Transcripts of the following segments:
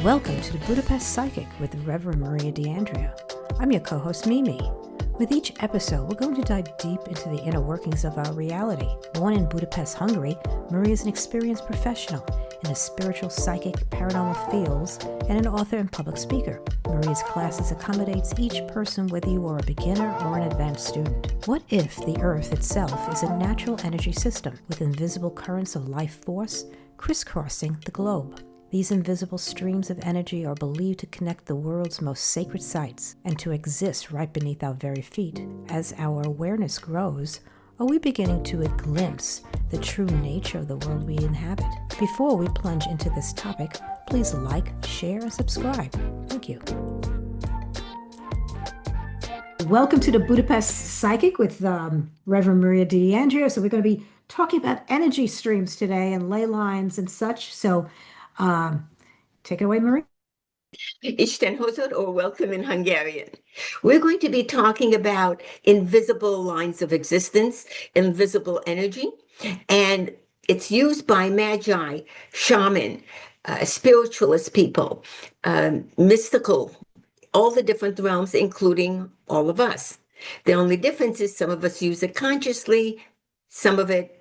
Welcome to the Budapest Psychic with Reverend Maria D'Andrea. I'm your co-host Mimi. With each episode, we're going to dive deep into the inner workings of our reality. Born in Budapest, Hungary, Maria is an experienced professional in the spiritual, psychic, paranormal fields, and an author and public speaker. Maria's classes accommodates each person, whether you are a beginner or an advanced student. What if the Earth itself is a natural energy system with invisible currents of life force crisscrossing the globe? These invisible streams of energy are believed to connect the world's most sacred sites and to exist right beneath our very feet. As our awareness grows, are we beginning to glimpse the true nature of the world we inhabit? Before we plunge into this topic, please like, share, and subscribe. Thank you. Welcome to the Budapest Psychic with Reverend Maria D'Andrea. So we're going to be talking about energy streams today and ley lines and such. So take it away, Marie. Isten hozod, or welcome in Hungarian. We're going to be talking about invisible lines of existence, invisible energy, and it's used by magi, shaman, spiritualist people, mystical, all the different realms, including all of us. The only difference is some of us use it consciously, some of it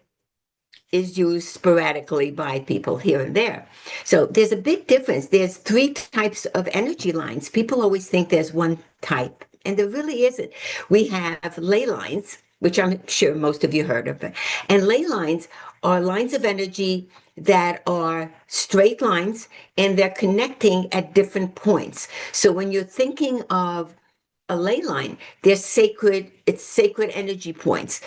is used sporadically by people here and there. So there's a big difference. There's three types of energy lines. People always think there's one type, and there really isn't. We have ley lines, which I'm sure most of you heard of. And ley lines are lines of energy that are straight lines, and they're connecting at different points. So when you're thinking of a ley line, it's sacred energy points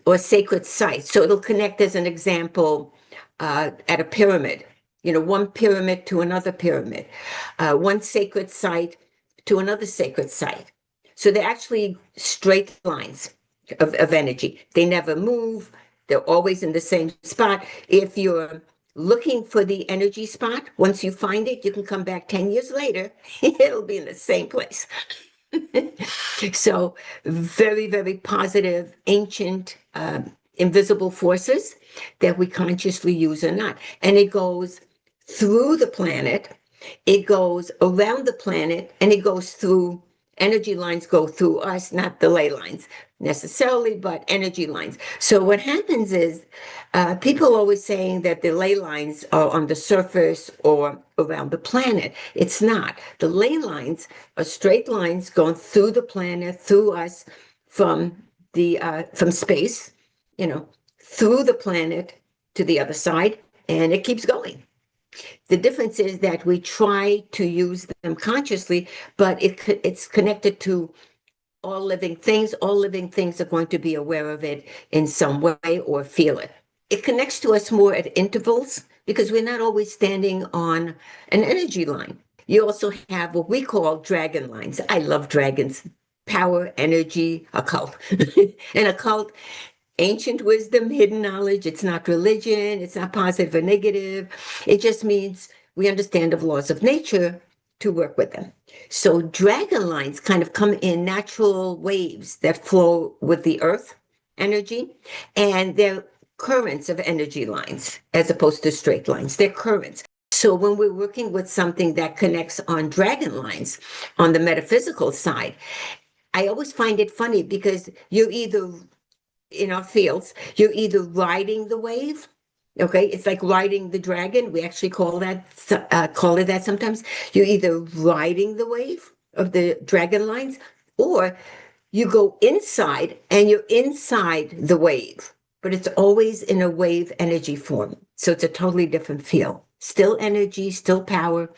or sacred sites. So it'll connect, as an example, at a pyramid, one pyramid to another pyramid, one sacred site to another sacred site. So they're actually straight lines of energy. They never move. They're always in the same spot. If you're looking for the energy spot, once you find it, you can come back 10 years later, it'll be in the same place. So very, very positive, ancient, invisible forces that we consciously use or not. And it goes through the planet, it goes around the planet, and it goes through, energy lines go through us, not the ley lines necessarily, but energy lines. So what happens is people always saying that the ley lines are on the surface or around the planet. It's not. The ley lines are straight lines going through the planet, through us, from space, through the planet to the other side, and it keeps going. The difference is that we try to use them consciously, but it's connected to all living things. All living things are going to be aware of it in some way or feel it. It connects to us more at intervals because we're not always standing on an energy line. You also have what we call dragon lines. I love dragons. Power, energy, occult. And occult, ancient wisdom, hidden knowledge. It's not religion. It's not positive or negative. It just means we understand the laws of nature to work with them. So dragon lines kind of come in natural waves that flow with the earth energy, and they're currents of energy lines as opposed to straight lines. They're currents. So when we're working with something that connects on dragon lines on the metaphysical side, I always find it funny because you're either, in our fields, you're either riding the wave. Okay, it's like riding the dragon. We actually call it that sometimes. You're either riding the wave of the dragon lines, or you go inside and you're inside the wave, but it's always in a wave energy form. So it's a totally different feel. Still energy, still power.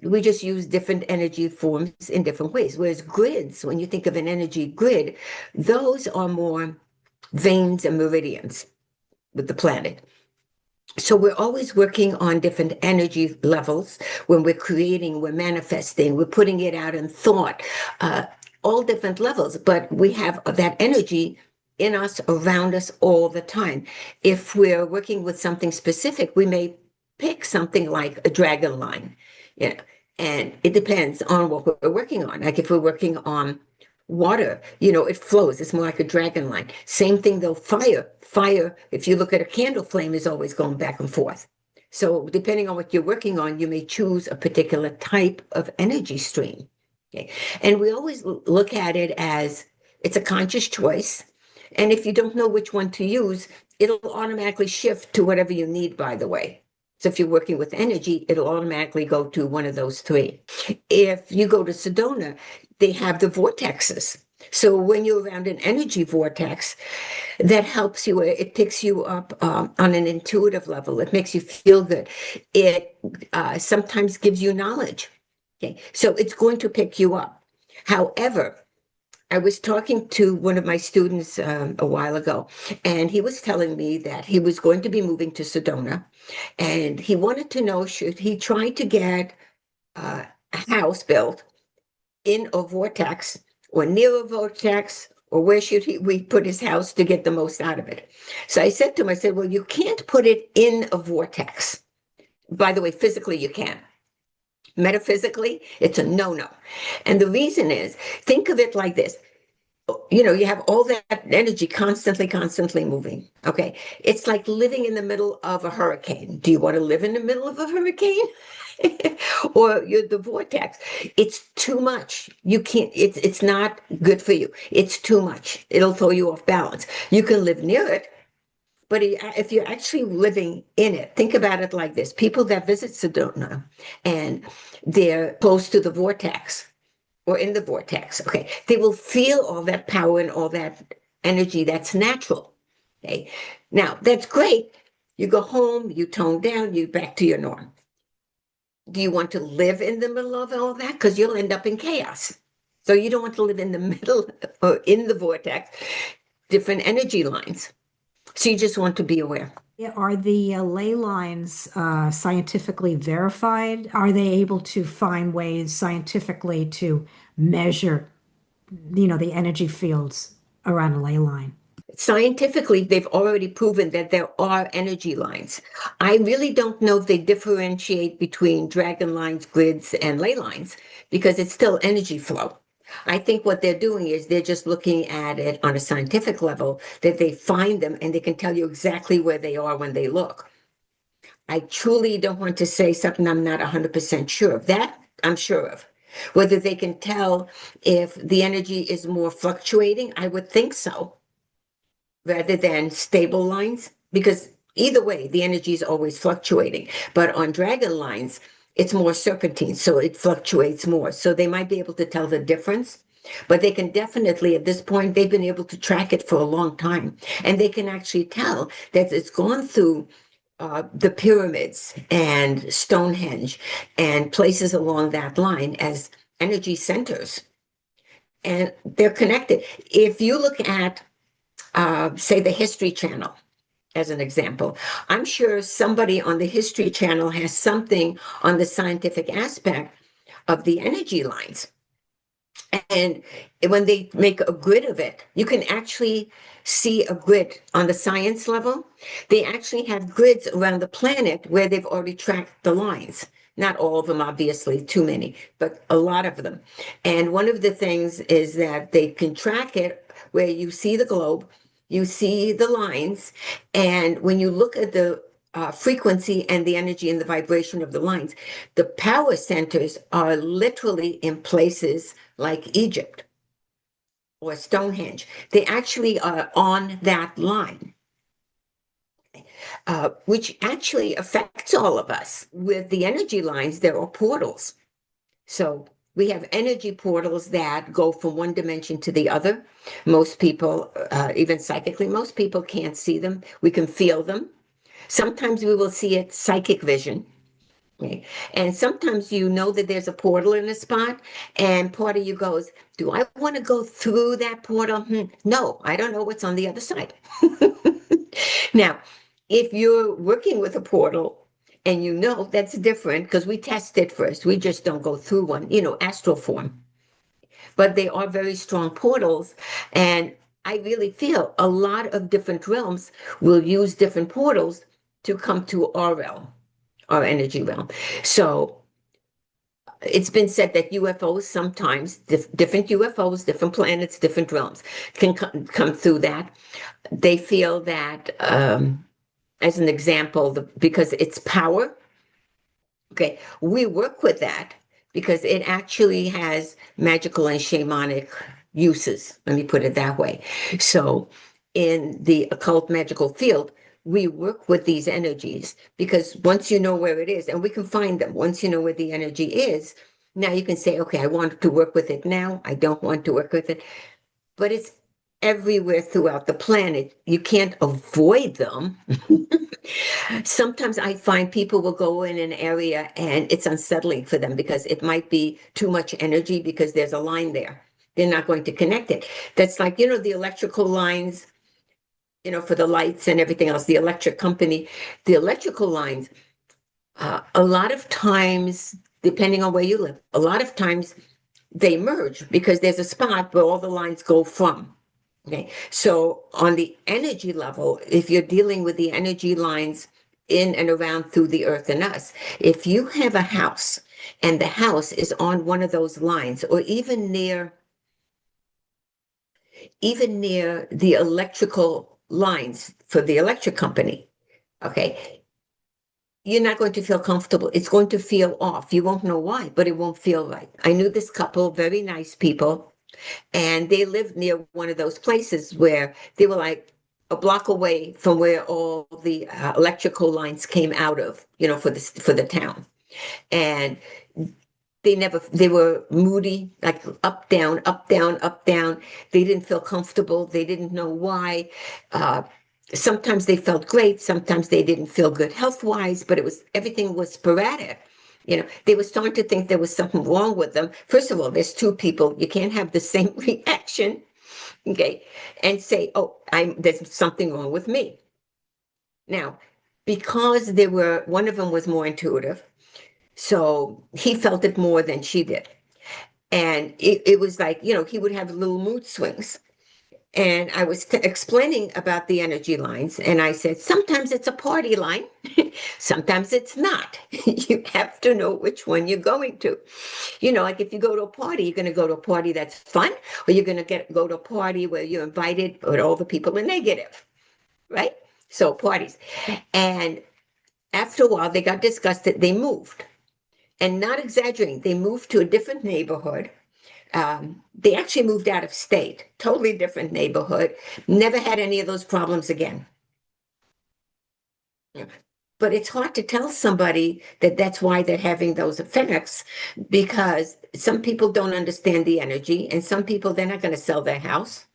We just use different energy forms in different ways. Whereas grids, when you think of an energy grid, those are more veins and meridians with the planet. So we're always working on different energy levels. When we're creating, we're manifesting, we're putting it out in thought, all different levels, but we have that energy in us, around us all the time. If we're working with something specific, we may pick something like a dragon line, and it depends on what we're working on. Like if we're working on water, it flows. It's more like a dragon line. Same thing though, fire. If you look at a candle flame, is always going back and forth. So depending on what you're working on, you may choose a particular type of energy stream. Okay. And we always look at it as it's a conscious choice. And if you don't know which one to use, it'll automatically shift to whatever you need, by the way. So if you're working with energy, it'll automatically go to one of those three. If you go to Sedona, they have the vortexes. So when you're around an energy vortex, that helps you. It picks you up on an intuitive level. It makes you feel good. It sometimes gives you knowledge. Okay, so it's going to pick you up. However, I was talking to one of my students a while ago, and he was telling me that he was going to be moving to Sedona, and he wanted to know, should he try to get a house built in a vortex or near a vortex, or where should we put his house to get the most out of it? So I said to him, I said, well, you can't put it in a vortex. By the way, physically you can. Metaphysically, it's a no-no. And the reason is, think of it like this. You know, you have all that energy constantly moving. Okay. It's like living in the middle of a hurricane. Do you want to live in the middle of a hurricane? Or you're the vortex? It's too much. You can't, it's not good for you. It's too much. It'll throw you off balance. You can live near it, but if you're actually living in it, think about it like this. People that visit Sedona and they're close to the vortex, or in the vortex, okay, they will feel all that power and all that energy that's natural. Okay, now that's great. You go home, you tone down, you back to your norm. Do you want to live in the middle of all that? Because you'll end up in chaos. So you don't want to live in the middle or in the vortex, different energy lines. So you just want to be aware. Are the ley lines scientifically verified? Are they able to find ways scientifically to measure, the energy fields around a ley line? Scientifically, they've already proven that there are energy lines. I really don't know if they differentiate between dragon lines, grids, and ley lines because it's still energy flow. I think what they're doing is they're just looking at it on a scientific level, that they find them and they can tell you exactly where they are when they look. I truly don't want to say something I'm not 100% sure of. That I'm sure of. Whether they can tell if the energy is more fluctuating, I would think so, rather than stable lines, because either way, the energy is always fluctuating. But on dragon lines, it's more serpentine, so it fluctuates more. So they might be able to tell the difference, but they can definitely, at this point, they've been able to track it for a long time. And they can actually tell that it's gone through the pyramids and Stonehenge and places along that line as energy centers. And they're connected. If you look at, say, the History Channel, as an example, I'm sure somebody on the History Channel has something on the scientific aspect of the energy lines. And when they make a grid of it, you can actually see a grid on the science level. They actually have grids around the planet where they've already tracked the lines. Not all of them, obviously, too many, but a lot of them. And one of the things is that they can track it where you see the globe, you see the lines, and when you look at the frequency and the energy and the vibration of the lines, the power centers are literally in places like Egypt or Stonehenge. They actually are on that line, which actually affects all of us. With the energy lines, there are portals. So we have energy portals that go from one dimension to the other. Most people, even psychically, most people can't see them. We can feel them. Sometimes we will see it psychic vision. Okay. And sometimes you know that there's a portal in a spot, and part of you goes, do I want to go through that portal? No, I don't know what's on the other side. Now, if you're working with a portal and you know that's different, because we test it first, we just don't go through one, astral form. But they are very strong portals, and I really feel a lot of different realms will use different portals to come to our realm, our energy realm. So it's been said that UFOs sometimes, different UFOs, different planets, different realms can come through that. They feel that as an example, because it's power. Okay, we work with that because it actually has magical and shamanic uses. Let me put it that way. So, in the occult magical field, we work with these energies because once you know where it is, and we can find them, once you know where the energy is, now you can say, okay, I want to work with it now. I don't want to work with it. But it's everywhere throughout the planet. You can't avoid them. Sometimes I find people will go in an area and it's unsettling for them because it might be too much energy because there's a line there. They're not going to connect it. That's like, the electrical lines, for the lights and everything else, the electric company, the electrical lines, a lot of times, depending on where you live, a lot of times they merge because there's a spot where all the lines go from. Okay, so on the energy level, if you're dealing with the energy lines in and around through the earth and us, if you have a house and the house is on one of those lines, or even near the electrical lines for the electric company, okay, you're not going to feel comfortable. It's going to feel off. You won't know why, but it won't feel right. I knew this couple, very nice people, and they lived near one of those places where they were like a block away from where all the electrical lines came out of, for the town. And they were moody, like up, down, up, down, up, down. They didn't feel comfortable. They didn't know why. Uh, Sometimes they felt great. Sometimes they didn't feel good health-wise, but everything was sporadic. They were starting to think there was something wrong with them. First of all, there's two people. You can't have the same reaction, okay, and say, oh, there's something wrong with me. Now, because one of them was more intuitive, so he felt it more than she did. And it was like, he would have little mood swings. And I was explaining about the energy lines, and I said, sometimes it's a party line, sometimes it's not. You have to know which one you're going to. Like if you go to a party, you're going to go to a party that's fun, or you're going to go to a party where you're invited, but all the people are negative, right? So parties. And after a while, they got disgusted. They moved. And not exaggerating, they moved to a different neighborhood. They actually moved out of state, totally different neighborhood, never had any of those problems again. But it's hard to tell somebody that that's why they're having those effects, because some people don't understand the energy, and some people, they're not going to sell their house.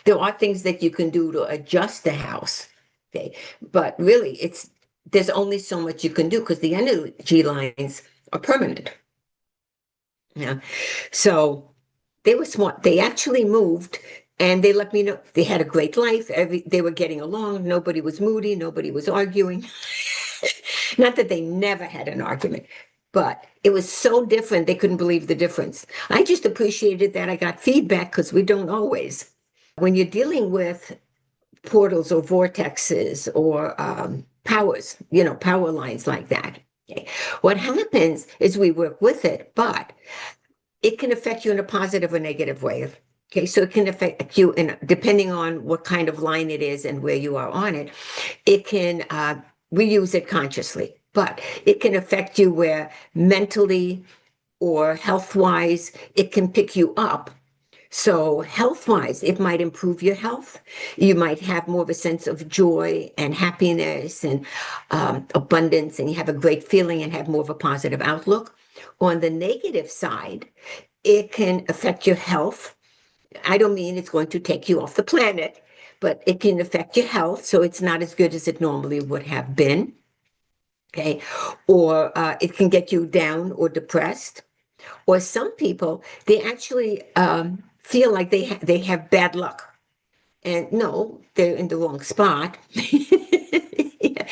There are things that you can do to adjust the house. Okay. But really, there's only so much you can do because the energy lines are permanent. Yeah. So they were smart. They actually moved and they let me know they had a great life. They were getting along. Nobody was moody. Nobody was arguing. Not that they never had an argument, but it was so different. They couldn't believe the difference. I just appreciated that I got feedback because we don't always. When you're dealing with portals or vortexes or powers, power lines like that, okay, what happens is we work with it, but it can affect you in a positive or negative way. Okay, so it can affect you depending on what kind of line it is and where you are on it. It can, we use it consciously, but it can affect you where mentally or health-wise, it can pick you up. So health-wise, it might improve your health. You might have more of a sense of joy and happiness and abundance, and you have a great feeling and have more of a positive outlook. On the negative side, it can affect your health. I don't mean it's going to take you off the planet, but it can affect your health, so it's not as good as it normally would have been. Okay, or it can get you down or depressed. Or some people, they actually feel like they have bad luck. And no, they're in the wrong spot. Yeah.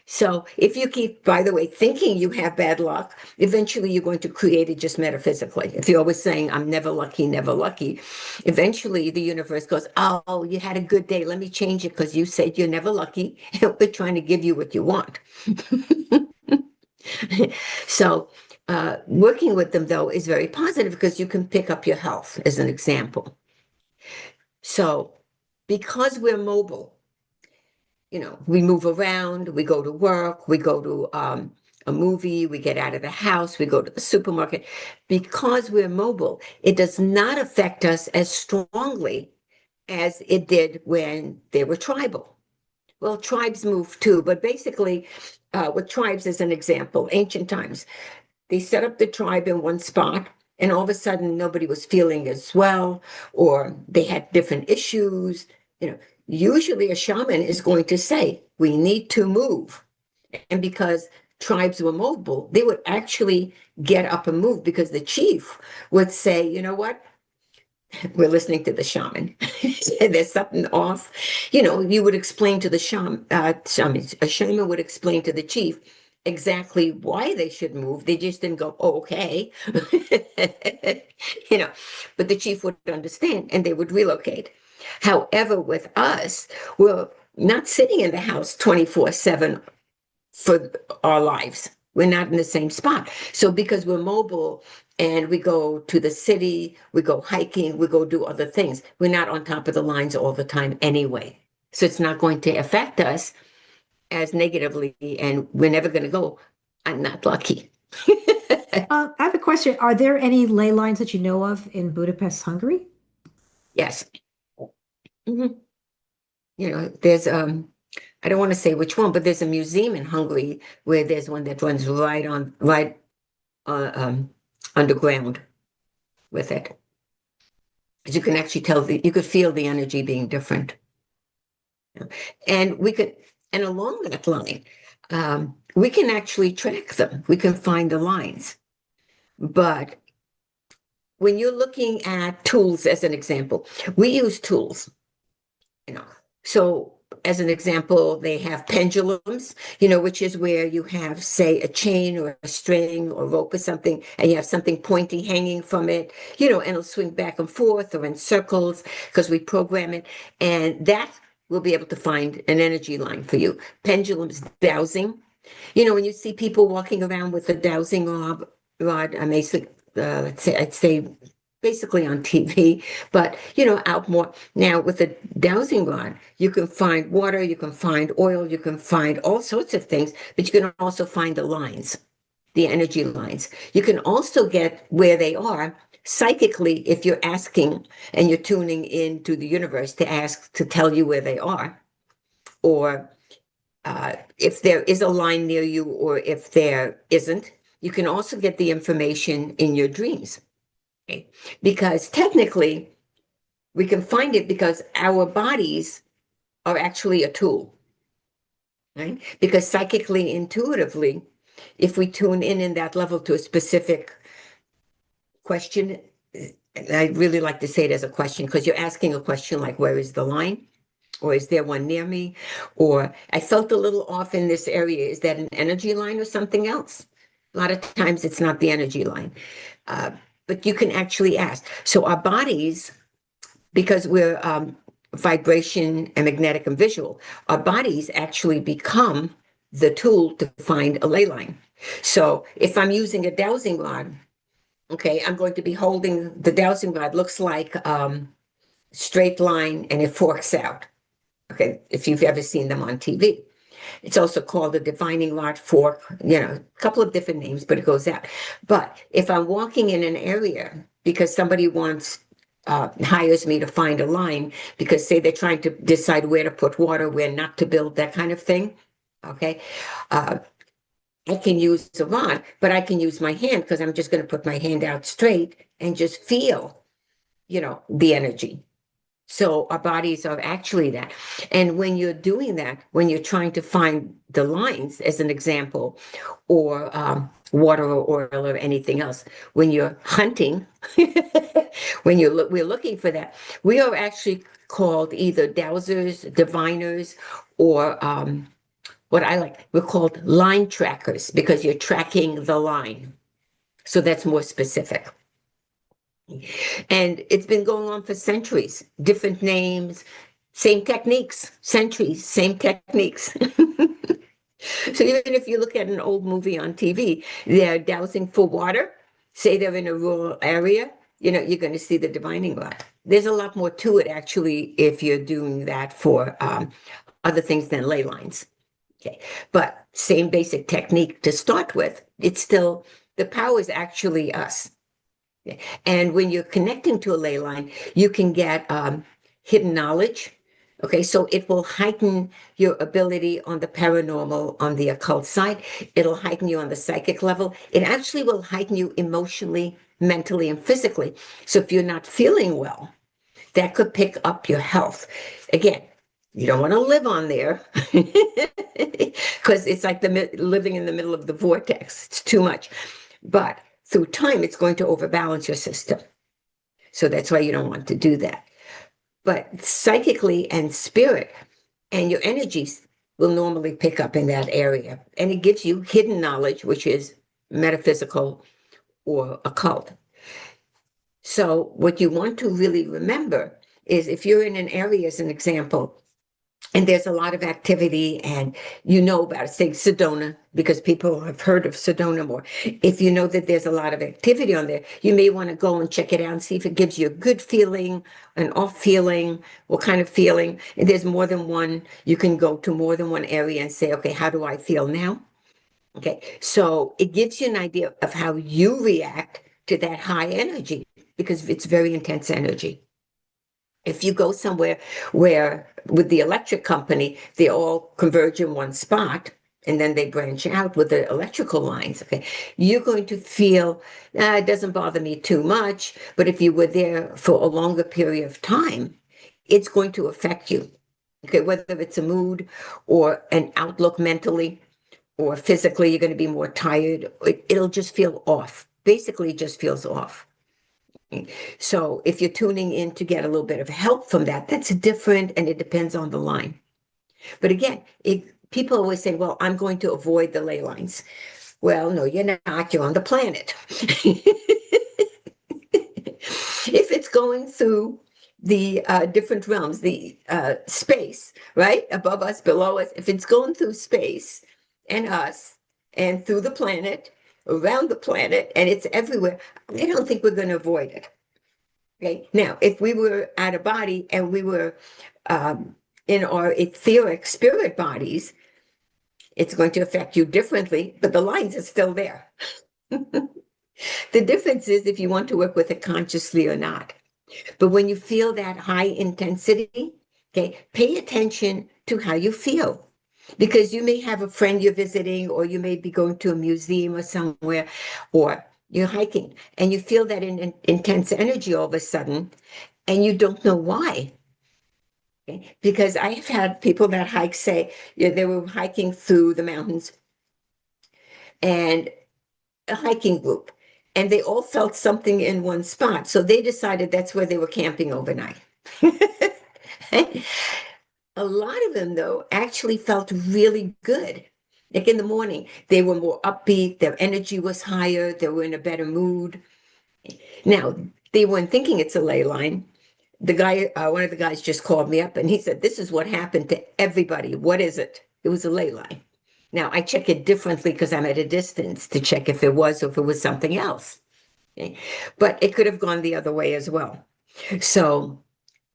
So if you keep, by the way, thinking you have bad luck, eventually you're going to create it just metaphysically. If you're always saying, I'm never lucky, eventually the universe goes, oh, you had a good day. Let me change it because you said you're never lucky. We're trying to give you what you want. So working with them, though, is very positive because you can pick up your health as an example. So because we're mobile, we move around, we go to work, we go to a movie, we get out of the house, we go to the supermarket. Because we're mobile, it does not affect us as strongly as it did when they were tribal. Well, tribes move too, but basically, with tribes as an example, ancient times, they set up the tribe in one spot, and all of a sudden nobody was feeling as well, or they had different issues. Usually a shaman is going to say, we need to move. And because tribes were mobile, they would actually get up and move because the chief would say, you know what? We're listening to the shaman. There's something off. You would explain to the a shaman would explain to the chief exactly why they should move. They just didn't go, oh, okay. But the chief would understand and they would relocate. However, with us, we're not sitting in the house 24/7 for our lives. We're not in the same spot. So because we're mobile and we go to the city, we go hiking, we go do other things, we're not on top of the lines all the time anyway. So it's not going to affect us as negatively, and we're never going to go, I'm not lucky. I have a question. Are there any ley lines that you know of in Budapest, Hungary? Yes. There's I don't want to say which one, but there's a museum in Hungary where there's one that runs right underground with it. As you can actually tell, you could feel the energy being different. And along that line, we can actually track them. We can find the lines. But when you're looking at tools, as an example, we use tools, So as an example, they have pendulums, which is where you have, say, a chain or a string or rope or something, and you have something pointy hanging from it, and it'll swing back and forth or in circles because we program it. And that will be able to find an energy line for you. Pendulums, dowsing. When you see people walking around with a dowsing rod, I'd say basically on TV, but out more. Now with a dowsing rod, you can find water, you can find oil, you can find all sorts of things, but you can also find the lines, the energy lines. You can also get where they are psychically if you're asking and you're tuning into the universe to ask to tell you where they are, or if there is a line near you, or if there isn't. You can also get the information in your dreams. Because technically, we can find it because our bodies are actually a tool, right? Because psychically, intuitively, if we tune in that level to a specific question, I really like to say it as a question because you're asking a question like, where is the line? Or is there one near me? Or I felt a little off in this area. Is that an energy line or something else? A lot of times it's not the energy line. But you can actually ask. So our bodies, because we're vibration and magnetic and visual, our bodies actually become the tool to find a ley line. So if I'm using a dowsing rod, okay, I'm going to be holding the dowsing rod, looks like straight line and it forks out. Okay, if you've ever seen them on TV. It's also called a divining rod fork, a couple of different names, but it goes out. But if I'm walking in an area because somebody hires me to find a line, because say they're trying to decide where to put water, where not to build, that kind of thing, okay? I can use a rod, but I can use my hand because I'm just going to put my hand out straight and just feel, the energy. So our bodies are actually that. And when you're doing that, when you're trying to find the lines, as an example, or water or oil or anything else, when you're hunting, we're looking for that, we are actually called either dowsers, diviners, or we're called line trackers because you're tracking the line. So that's more specific. And it's been going on for centuries, different names, same techniques, centuries, same techniques. So even if you look at an old movie on TV, they're dowsing for water, say they're in a rural area, you're going to see the divining rod. There's a lot more to it, actually, if you're doing that for other things than ley lines. Okay, but same basic technique to start with. It's still, the power is actually us. Okay. And when you're connecting to a ley line, you can get hidden knowledge. Okay, so it will heighten your ability on the paranormal, on the occult side. It'll heighten you on the psychic level. It actually will heighten you emotionally, mentally, and physically. So if you're not feeling well, that could pick up your health. Again, you don't want to live on there because it's like living in the middle of the vortex. It's too much. But through time, it's going to overbalance your system. So that's why you don't want to do that. But psychically and spirit and your energies will normally pick up in that area. And it gives you hidden knowledge, which is metaphysical or occult. So what you want to really remember is if you're in an area, as an example, and there's a lot of activity and you know about it, say Sedona, because people have heard of Sedona more. If you know that there's a lot of activity on there, you may want to go and check it out and see if it gives you a good feeling, an off feeling, what kind of feeling. And there's more than one, you can go to more than one area and say, okay, how do I feel now? Okay, so it gives you an idea of how you react to that high energy because it's very intense energy. If you go somewhere where with the electric company, they all converge in one spot and then they branch out with the electrical lines, okay, you're going to feel, it doesn't bother me too much. But if you were there for a longer period of time, it's going to affect you, okay, whether it's a mood or an outlook mentally or physically, you're going to be more tired. It'll just feel off. Basically, it just feels off. So if you're tuning in to get a little bit of help from that, that's different and it depends on the line. But again, people always say, well, I'm going to avoid the ley lines. Well, no, you're not. You're on the planet. If it's going through the different realms, the space, right? Above us, below us, if it's going through space and us and through the planet, around the planet, and it's everywhere, I don't think we're going to avoid it. Okay. Now, if we were out of body and we were in our etheric spirit bodies, it's going to affect you differently, but the lines are still there. The difference is if you want to work with it consciously or not. But when you feel that high intensity, okay, pay attention to how you feel. Because you may have a friend you're visiting, or you may be going to a museum or somewhere, or you're hiking, and you feel that intense energy all of a sudden, and you don't know why. Okay? Because I've had people that hike say they were hiking through the mountains, and a hiking group, and they all felt something in one spot. So they decided that's where they were camping overnight. A lot of them, though, actually felt really good. Like in the morning, they were more upbeat, their energy was higher, they were in a better mood. Now, they weren't thinking it's a ley line. The guy, one of the guys just called me up and he said, this is what happened to everybody. What is it? It was a ley line. Now, I check it differently because I'm at a distance to check if it was or if it was something else. Okay? But it could have gone the other way as well. So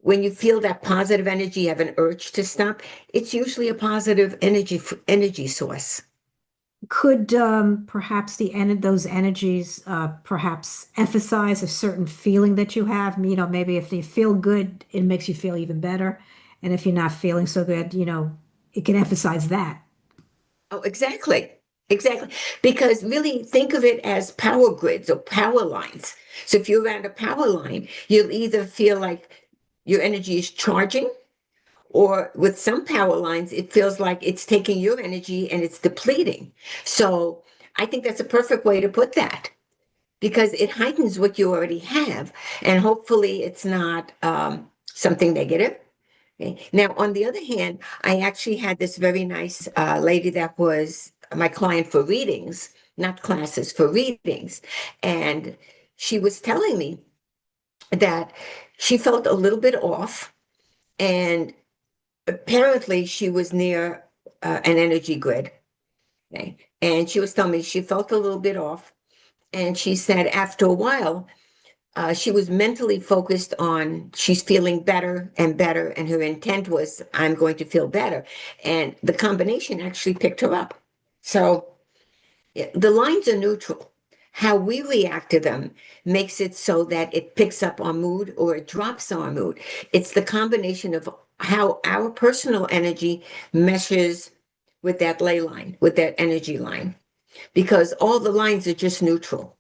when you feel that positive energy, you have an urge to stop, it's usually a positive energy source. Could perhaps those energies perhaps emphasize a certain feeling that you have? You know, maybe if you feel good, it makes you feel even better. And if you're not feeling so good, you know, it can emphasize that. Oh, exactly. Exactly. Because really think of it as power grids or power lines. So if you're around a power line, you'll either feel like your energy is charging, or with some power lines, it feels like it's taking your energy and it's depleting. So I think that's a perfect way to put that because it heightens what you already have. And hopefully it's not something negative. Okay. Now, on the other hand, I actually had this very nice lady that was my client for readings, not classes, for readings. And she was telling me that she felt a little bit off. And apparently she was near an energy grid. Okay. And she was telling me she felt a little bit off. And she said after a while, she was mentally focused on she's feeling better and better, and her intent was, I'm going to feel better. And the combination actually picked her up. So the lines are neutral. How we react to them makes it so that it picks up our mood or it drops our mood. It's the combination of how our personal energy meshes with that ley line, with that energy line, because all the lines are just neutral.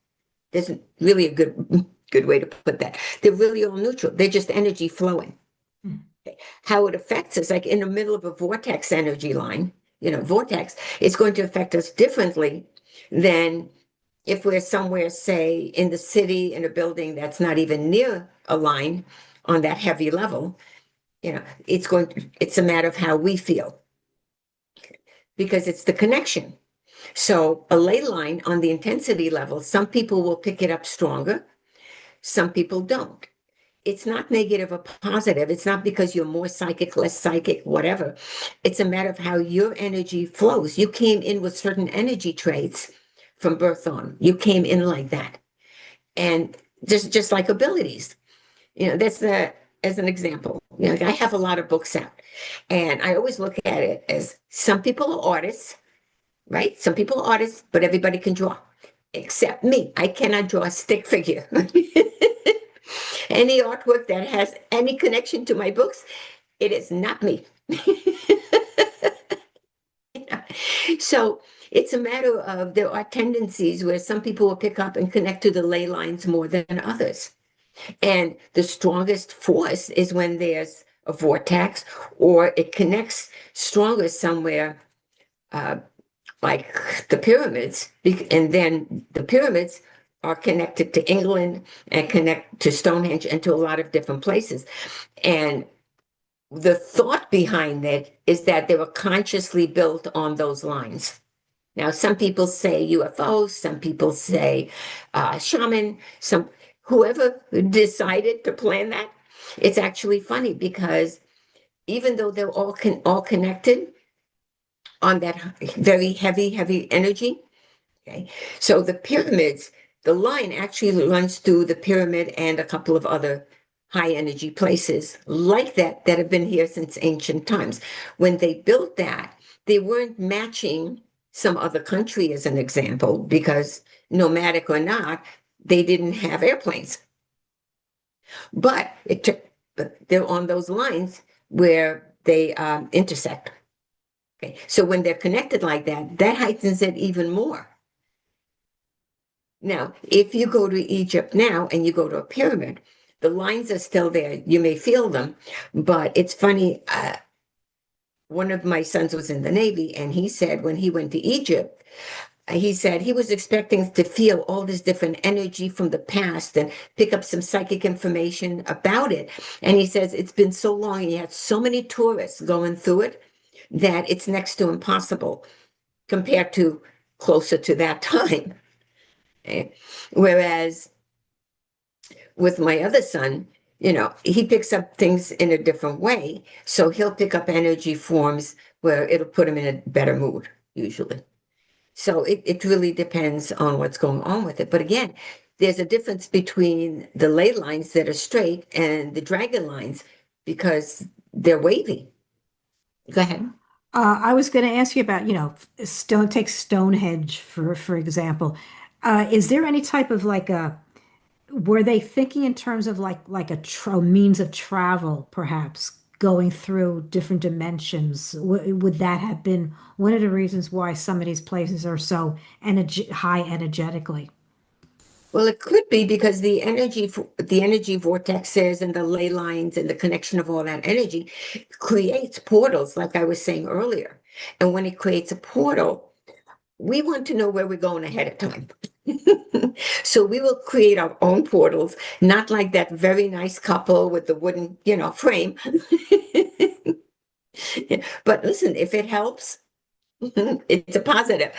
There's really a good way to put that. They're really all neutral. They're just energy flowing. Mm. How it affects us, like in the middle of a vortex energy line, vortex, it's going to affect us differently than if we're somewhere, say, in the city, in a building that's not even near a line on that heavy level. It's a matter of how we feel, because it's the connection. So a ley line on the intensity level, some people will pick it up stronger, some people don't. It's not negative or positive. It's not because you're more psychic, less psychic, whatever. It's a matter of how your energy flows. You came in with certain energy traits from birth on. You came in like that. And just like abilities. That's as an example. Like I have a lot of books out, and I always look at it as some people are artists, right? Some people are artists, but everybody can draw, except me. I cannot draw a stick figure. Any artwork that has any connection to my books, it is not me. So it's a matter of, there are tendencies where some people will pick up and connect to the ley lines more than others. And the strongest force is when there's a vortex, or it connects stronger somewhere, like the pyramids. And then the pyramids are connected to England and connect to Stonehenge and to a lot of different places. And the thought behind it is that they were consciously built on those lines. Now, some people say UFOs, some people say shaman, whoever decided to plan that. It's actually funny because even though they're all connected on that very heavy energy, okay. So the pyramids, the line actually runs through the pyramid and a couple of other high energy places like that have been here since ancient times. When they built that, they weren't matching some other country as an example, because nomadic or not, they didn't have airplanes. But they're on those lines where they intersect. Okay, so when they're connected like that heightens it even more. Now, if you go to Egypt now and you go to a pyramid, the lines are still there. You may feel them, but it's funny. One of my sons was in the Navy, and he said when he went to Egypt, he said he was expecting to feel all this different energy from the past and pick up some psychic information about it. And he says it's been so long, he had so many tourists going through it, that it's next to impossible compared to closer to that time. Whereas with my other son, he picks up things in a different way. So he'll pick up energy forms where it'll put him in a better mood, usually. So it really depends on what's going on with it. But again, there's a difference between the ley lines that are straight and the dragon lines, because they're wavy. Go ahead. I was going to ask you about, take Stonehenge for example. Is there any type of were they thinking in terms of like a means of travel, perhaps going through different dimensions? Would that have been one of the reasons why some of these places are so high energetically? Well, it could be because the energy vortexes and the ley lines and the connection of all that energy creates portals, like I was saying earlier. And when it creates a portal, we want to know where we're going ahead of time. So we will create our own portals, not like that very nice couple with the wooden, frame. But listen, if it helps, it's a positive.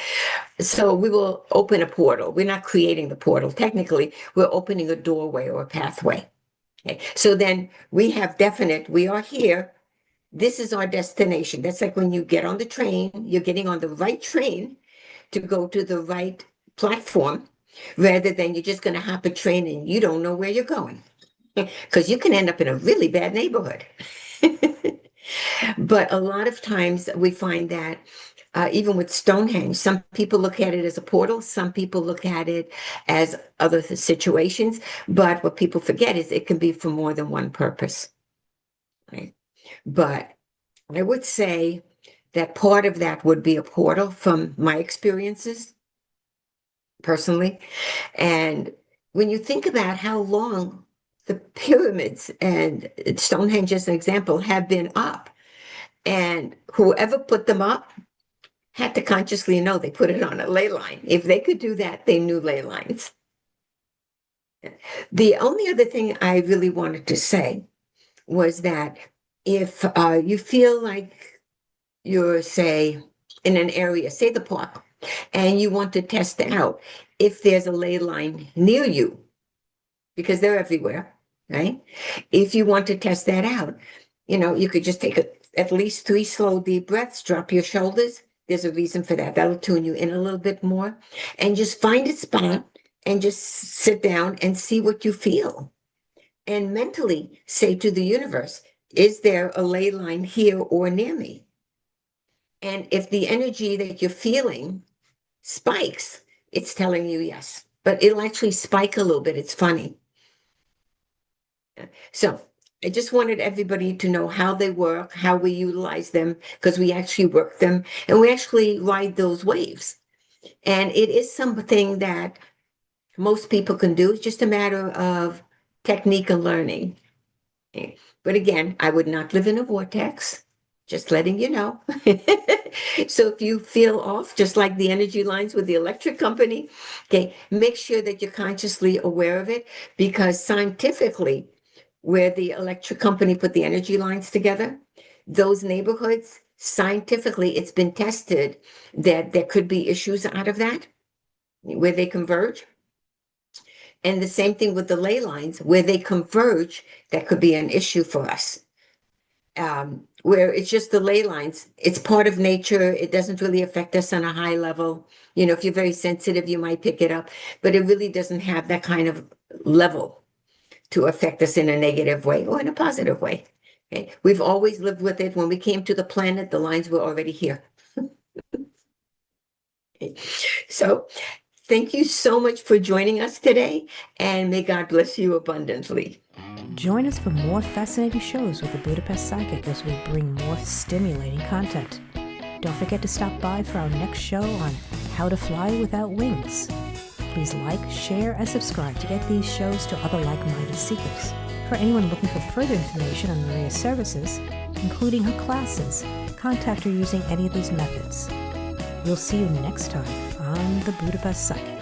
So we will open a portal. We're not creating the portal. Technically, we're opening a doorway or a pathway. Okay. So then we are here. This is our destination. That's like when you get on the train, you're getting on the right train to go to the right platform. rather than you're just going to hop a train and you don't know where you're going, because you can end up in a really bad neighborhood. But a lot of times we find that even with Stonehenge, some people look at it as a portal, some people look at it as other situations. But what people forget is it can be for more than one purpose. Right? But I would say that part of that would be a portal from my experiences personally. And when you think about how long the pyramids and Stonehenge, as an example, have been up, and whoever put them up had to consciously know they put it on a ley line. If they could do that, they knew ley lines. The only other thing I really wanted to say was that if you feel like you're, say, in an area, say the park, and you want to test out if there's a ley line near you, because they're everywhere, right? If you want to test that out, you could just take at least 3 slow, deep breaths, drop your shoulders. There's a reason for that. That'll tune you in a little bit more. And just find a spot and just sit down and see what you feel. And mentally say to the universe, is there a ley line here or near me? And if the energy that you're feeling spikes, it's telling you yes. But it'll actually spike a little bit. It's funny. So I just wanted everybody to know how they work, how we utilize them, because we actually work them and we actually ride those waves. And it is something that most people can do. It's just a matter of technique and learning. But again, I would not live in a vortex, just letting you know. So if you feel off, just like the energy lines with the electric company, okay, make sure that you're consciously aware of it, because scientifically, where the electric company put the energy lines together, those neighborhoods, scientifically, it's been tested that there could be issues out of that, where they converge. And the same thing with the ley lines, where they converge, that could be an issue for us. Where it's just the ley lines, it's part of nature. It doesn't really affect us on a high level. If you're very sensitive, you might pick it up, but it really doesn't have that kind of level to affect us in a negative way or in a positive way. Okay? We've always lived with it. When we came to the planet, the lines were already here. Okay. So thank you so much for joining us today, and may God bless you abundantly. Join us for more fascinating shows with the Budapest Psychic as we bring more stimulating content. Don't forget to stop by for our next show on how to fly without wings. Please like, share, and subscribe to get these shows to other like-minded seekers. For anyone looking for further information on Maria's services, including her classes, contact her using any of these methods. We'll see you next time on the Budapest Psychic.